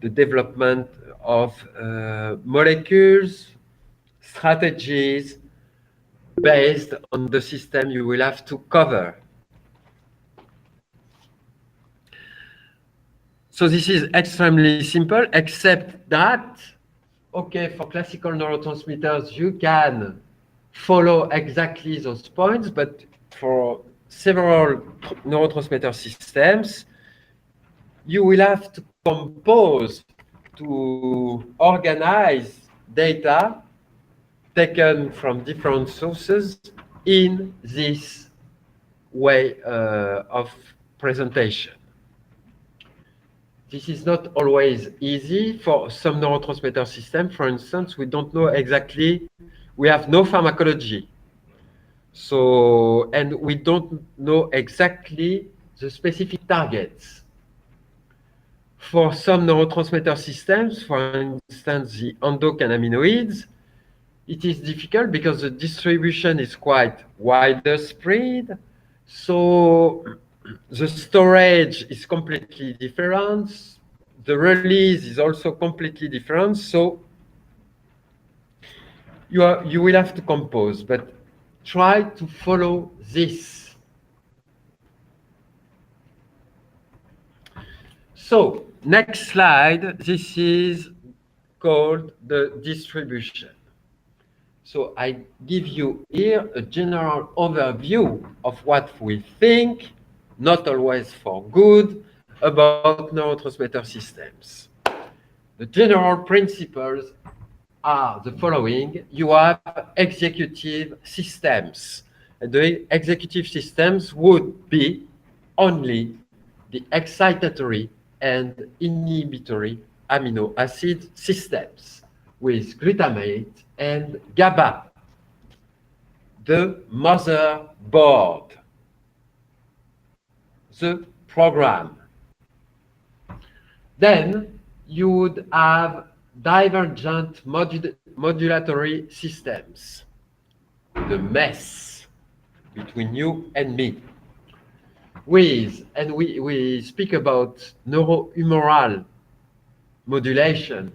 the development of molecules, strategies based on the system you will have to cover. So this is extremely simple, except that, okay, for classical neurotransmitters, you can follow exactly those points, but for several neurotransmitter systems, you will have to compose, to organize data taken from different sources in this way of presentation. This is not always easy for some neurotransmitter system. For instance, we don't know exactly, we have no pharmacology. So, and we don't know exactly the specific targets. For some neurotransmitter systems, for instance, the endocannabinoids, it is difficult because the distribution is quite widespread. So the storage is completely different. The release is also completely different. So you will have to compose, but try to follow this. So next slide, this is called the distribution. So I give you here a general overview of what we think, not always for good, about neurotransmitter systems. The general principles are the following. You have executive systems. And the executive systems would be only the excitatory and inhibitory amino acid systems with glutamate and GABA, the motherboard, the program. Then you would have divergent modulatory systems, the mess between you and me. And we speak about neurohumoral modulation.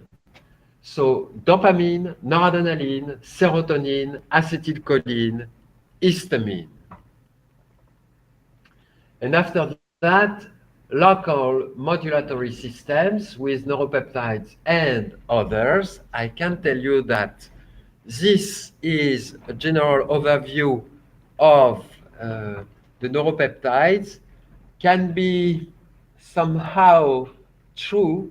So dopamine, noradrenaline, serotonin, acetylcholine, histamine. And after that, local modulatory systems with neuropeptides and others. I can tell you that this is a general overview of the neuropeptides, can be somehow true,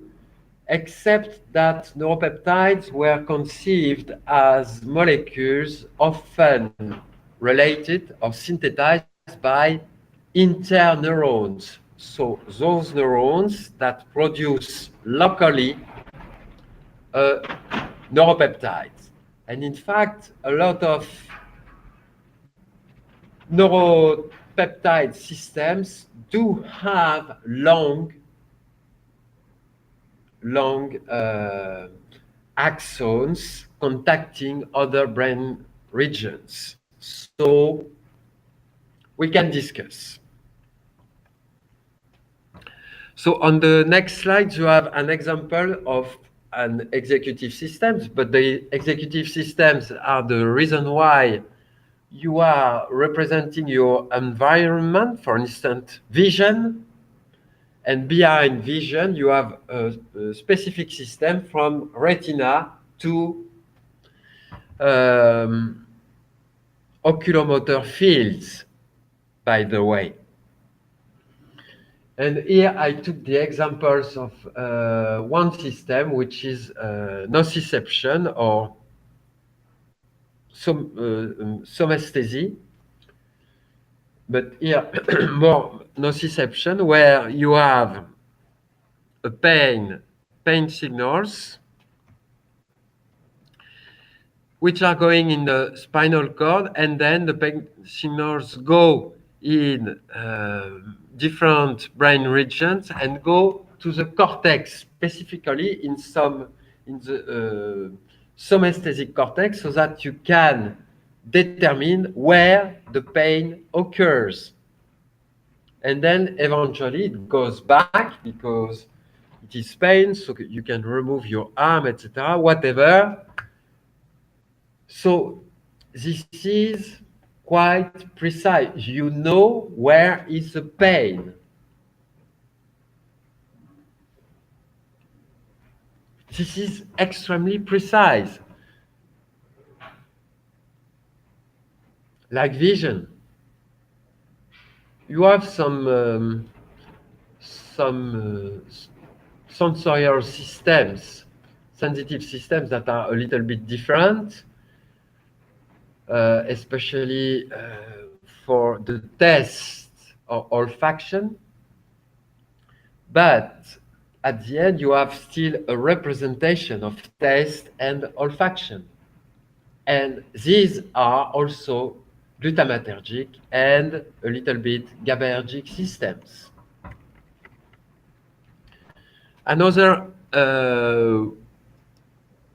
except that neuropeptides were conceived as molecules often related or synthesized by interneurons. So those neurons that produce locally neuropeptides. And in fact, a lot of neuropeptide systems do have long axons contacting other brain regions. So we can discuss. So on the next slide, you have an example of an executive systems, but the executive systems are the reason why you are representing your environment, for instance, vision. And behind vision, you have a specific system from retina to oculomotor fields, by the way. And here I took the examples of one system, which is nociception or somesthesia. But here, more nociception, where you have a pain signals, which are going in the spinal cord, and then the pain signals go in different brain regions and go to the cortex, specifically in the somesthesic cortex, so that you can determine where the pain occurs. And then eventually it goes back because it is pain, so you can remove your arm, etc., whatever. So this is quite precise. You know where is the pain. This is extremely precise. Like vision. You have some sensorial systems, sensitive systems that are a little bit different, especially for the test of olfaction. But at the end, you have still a representation of taste and olfaction. And these are also glutamatergic and a little bit GABAergic systems. Another,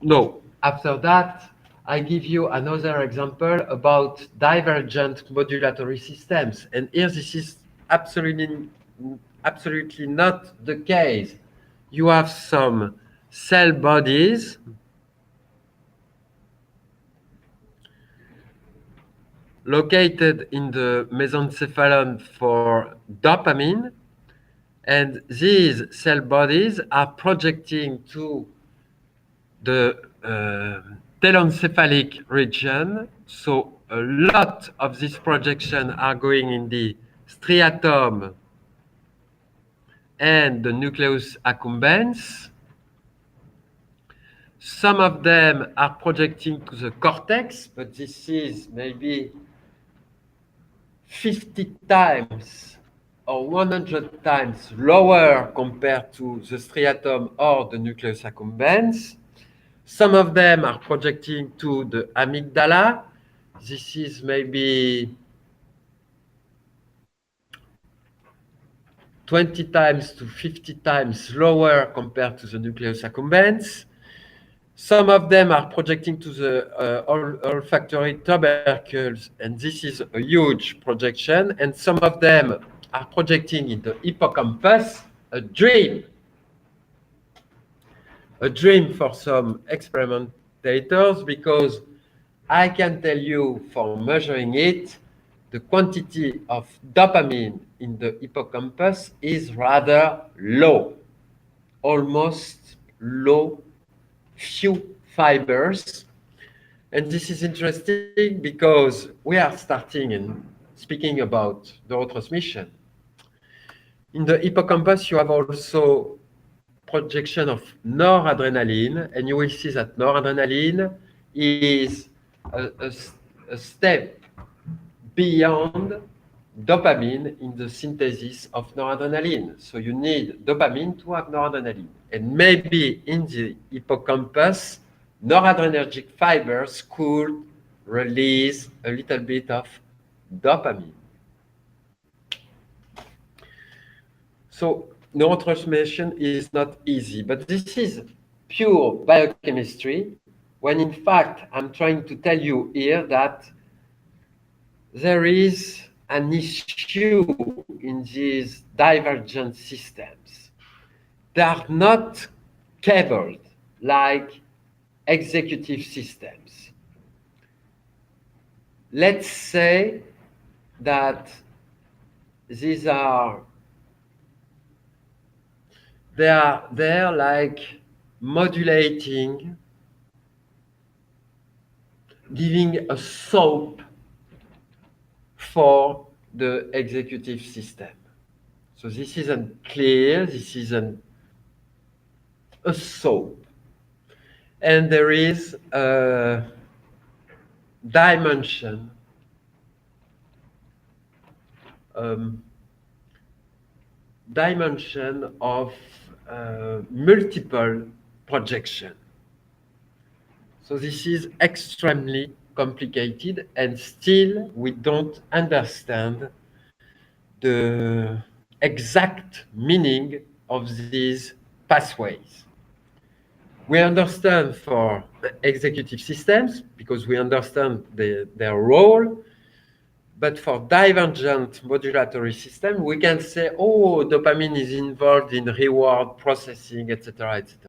no, after that, I give you another example about divergent modulatory systems. And here, this is absolutely not the case. You have some cell bodies located in the mesencephalon for dopamine, and these cell bodies are projecting to the telencephalic region. So a lot of these projections are going in the striatum and the nucleus accumbens. Some of them are projecting to the cortex, but this is maybe 50 times or 100 times lower compared to the striatum or the nucleus accumbens. Some of them are projecting to the amygdala. This is maybe 20 times to 50 times lower compared to the nucleus accumbens. Some of them are projecting to the olfactory tubercles, and this is a huge projection. And some of them are projecting in the hippocampus, a dream for some experimentators, because I can tell you for measuring it, the quantity of dopamine in the hippocampus is rather low, almost low, few fibers. And this is interesting because we are starting and speaking about neurotransmission. In the hippocampus, you have also projection of noradrenaline, and you will see that noradrenaline is a step beyond dopamine in the synthesis of noradrenaline. So you need dopamine to have noradrenaline. And maybe in the hippocampus, noradrenergic fibers could release a little bit of dopamine. So neurotransmission is not easy, but this is pure biochemistry, when in fact I'm trying to tell you here that there is an issue in these divergent systems. They are not cabled like executive systems. Let's say that these are they're like modulating, giving a soap for the executive system. So this isn't clear, this isn't a soap. And there is a dimension of multiple projection. So this is extremely complicated, and still we don't understand the exact meaning of these pathways. We understand for executive systems because we understand their role, But for divergent modulatory system, we can say, oh, dopamine is involved in reward processing, etc., etc.